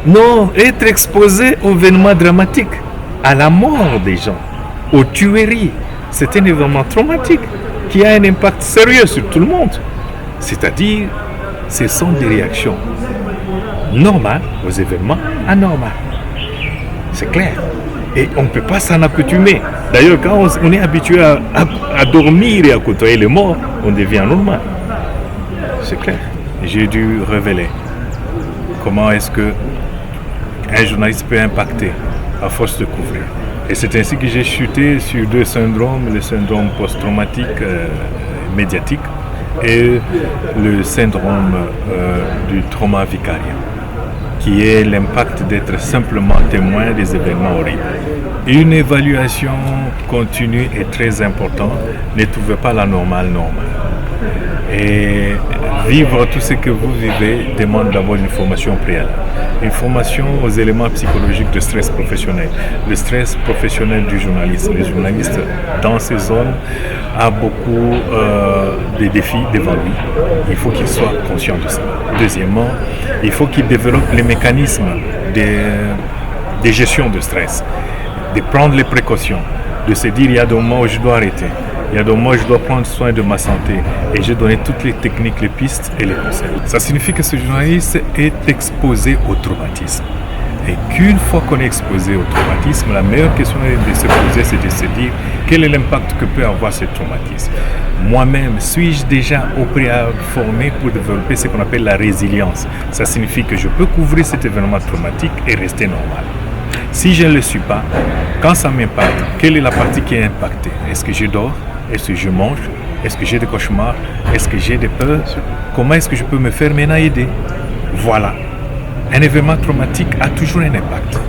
Non, être exposé aux événements dramatiques, à la mort des gens, aux tueries, c'est un événement traumatique qui a un impact sérieux sur tout le monde. C'est-à-dire, ce sont des réactions normales aux événements anormaux. C'est clair. Et on ne peut pas s'en accoutumer. D'ailleurs, quand on est habitué à dormir et à côtoyer les morts, on devient normal. C'est clair. J'ai dû révéler comment est-ce qu'un journaliste peut impacter à force de couvrir. Et c'est ainsi que j'ai chuté sur deux syndromes, le syndrome post-traumatique médiatique et le syndrome du trauma vicarien, qui est l'impact d'être simplement témoin des événements horribles. Une évaluation continue est très importante, ne trouvez pas la normale. Et vivre tout ce que vous vivez demande d'abord une formation préalable. Une formation aux éléments psychologiques de stress professionnel. Le stress professionnel du journaliste. Le journaliste, dans ces zones, a beaucoup de défis devant lui. Il faut qu'il soit conscient de ça. Deuxièmement, il faut qu'il développe les mécanismes de gestion de stress, de prendre les précautions, de se dire il y a des moments où je dois arrêter, il y a des moments où je dois prendre soin de ma santé et j'ai donné toutes les techniques, les pistes et les conseils. Ça signifie que ce journaliste est exposé au traumatisme. Et qu'une fois qu'on est exposé au traumatisme, la meilleure question de se poser, c'est de se dire quel est l'impact que peut avoir ce traumatisme. Moi-même, suis-je déjà au préalable formé pour développer ce qu'on appelle la résilience? Ça signifie que je peux couvrir cet événement traumatique et rester normal. Si je ne le suis pas, quand ça m'impacte, quelle est la partie qui est impactée? Est-ce que je dors? Est-ce que je mange? Est-ce que j'ai des cauchemars? Est-ce que j'ai des peurs? Comment est-ce que je peux me faire maintenant aider? Voilà. Un événement traumatique a toujours un impact.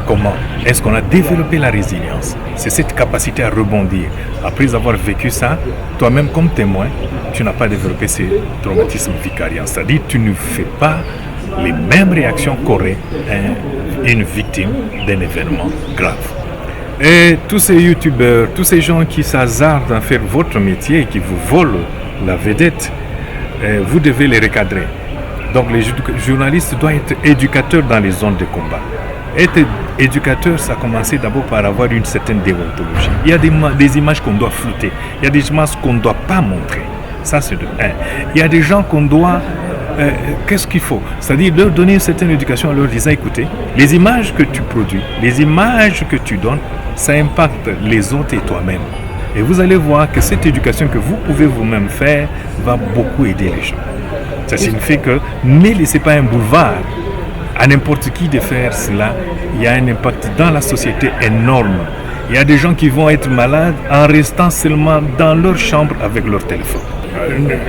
Comment? Est-ce qu'on a développé la résilience? C'est cette capacité à rebondir. Après avoir vécu ça, toi-même comme témoin, tu n'as pas développé ce traumatisme vicarien. C'est-à-dire que tu ne fais pas les mêmes réactions qu'aurait une victime d'un événement grave. Et tous ces youtubeurs, tous ces gens qui s'hasardent à faire votre métier et qui vous volent la vedette, vous devez les recadrer. Donc les journalistes doivent être éducateurs dans les zones de combat. Être éducateur, ça a commencé d'abord par avoir une certaine déontologie. Il y a des images qu'on doit flouter, il y a des images qu'on ne doit pas montrer. Ça, c'est de un. Il y a des gens qu'on doit... qu'est-ce qu'il faut? C'est-à-dire leur donner une certaine éducation en leur disant, écoutez, les images que tu produis, les images que tu donnes, ça impacte les autres et toi-même. Et vous allez voir que cette éducation que vous pouvez vous-même faire va beaucoup aider les gens. Ça signifie que ne laissez pas un boulevard à n'importe qui de faire cela. Il y a un impact dans la société énorme. Il y a des gens qui vont être malades en restant seulement dans leur chambre avec leur téléphone.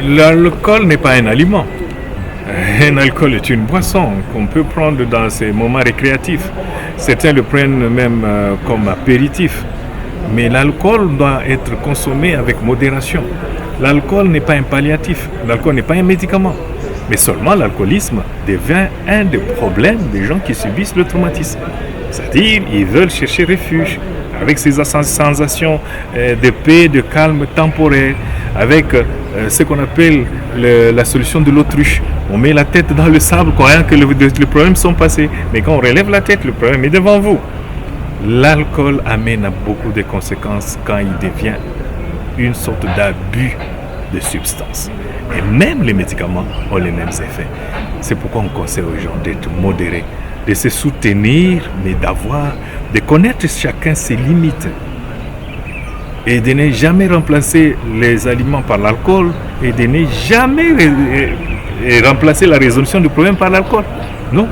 L'alcool n'est pas un aliment. Un alcool est une boisson qu'on peut prendre dans ces moments récréatifs. Certains le prennent même comme apéritif. Mais l'alcool doit être consommé avec modération. L'alcool n'est pas un palliatif. L'alcool n'est pas un médicament. Mais seulement l'alcoolisme devient un des problèmes des gens qui subissent le traumatisme. C'est-à-dire ils veulent chercher refuge avec ces sensations de paix, de calme temporaire, avec ce qu'on appelle la solution de l'autruche. On met la tête dans le sable croyant que les problèmes sont passés. Mais quand on relève la tête, le problème est devant vous. L'alcool amène à beaucoup de conséquences quand il devient une sorte d'abus de substances. Et même les médicaments ont les mêmes effets. C'est pourquoi on conseille aux gens d'être modérés, de se soutenir, mais de connaître chacun ses limites. Et de ne jamais remplacer les aliments par l'alcool et de ne jamais remplacer la résolution du problème par l'alcool. Non.